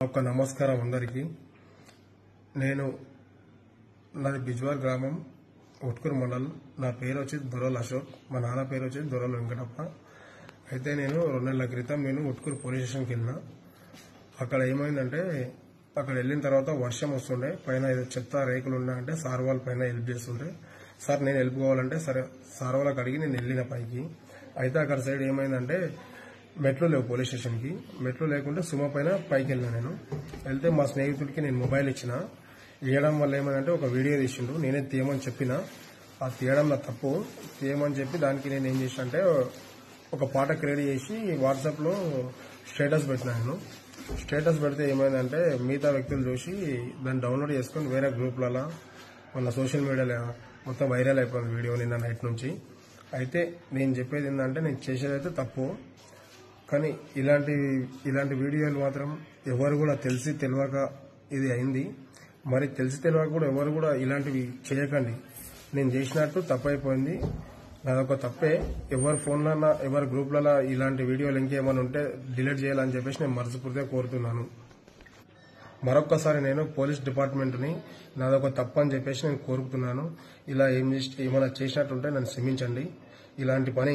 ఒక నమస్కారం అందరికీ. నేను నాది బిజ్వార్ గ్రామం, ఉట్కూరు మండలం. నా పేరు వచ్చి దొరల్ అశోక్, మా నాన్న పేరు వచ్చి దొరల్ వెంకటప్ప. అయితే నేను 2 నెలల క్రితం ఉట్కూరు పోలీస్ స్టేషన్కి వెళ్ళిన. అక్కడ ఏమైందంటే, అక్కడ వెళ్ళిన తర్వాత వర్షం వస్తుండే, పైన ఏదో చెత్త రేకులు ఉన్నాయంటే సార్ వాళ్ళ పైన హెల్ప్ చేస్తుంటే, సార్ నేను హెల్ప్ కావాలంటే సరే సార్ వాళ్ళకి అడిగి నేను వెళ్ళిన పైకి. అయితే అక్కడ సైడ్ ఏమైందంటే మెట్లు లేవు పోలీస్ స్టేషన్కి. మెట్లు లేకుంటే సుమ పైన పైకి వెళ్ళినా. నేను వెళ్తే మా స్నేహితుడికి నేను మొబైల్ ఇచ్చిన. ఇవ్వడం వల్ల ఏమైందంటే ఒక వీడియో తీసిండు, నేనే తీయమని చెప్పిన. ఆ తీయడం నా తప్పు, తీయమని చెప్పి దానికి నేను ఏం చేసిన అంటే ఒక పాట క్రియేట్ చేసి వాట్సాప్లో స్టేటస్ పెట్టినా. నేను స్టేటస్ పెడితే ఏమైందంటే మిగతా వ్యక్తులు చూసి దాన్ని డౌన్లోడ్ చేసుకుని వేరే గ్రూప్లలో మన సోషల్ మీడియాలో మొత్తం వైరల్ అయిపోయింది వీడియో నిన్న నైట్ నుంచి. అయితే నేను చెప్పేది ఏంటంటే, నేను చేసేదైతే తప్పు, కానీ ఇలాంటి వీడియోలు మాత్రం ఎవరు కూడా తెలిసి తెలియక ఇది అయింది. మరి తెలిసి తెలియక కూడా ఎవరు కూడా ఇలాంటివి చేయకండి. నేను చేసినట్టు తప్పైపోయింది, నాదొక తప్పే. ఎవరి ఫోన్లన్నా ఎవరి గ్రూప్లలో ఇలాంటి వీడియోలు ఇంకేమైనా ఉంటే డిలీట్ చేయాలని చెప్పేసి నేను మనస్ఫూర్తిగా కోరుతున్నాను. మరొక్కసారి నేను పోలీస్ డిపార్ట్మెంట్ని నాదొక తప్పు అని చెప్పేసి నేను కోరుతున్నాను. ఇలా ఏమైనా చేసినట్టుంటే నన్ను క్షమించండి. ఇలాంటి పని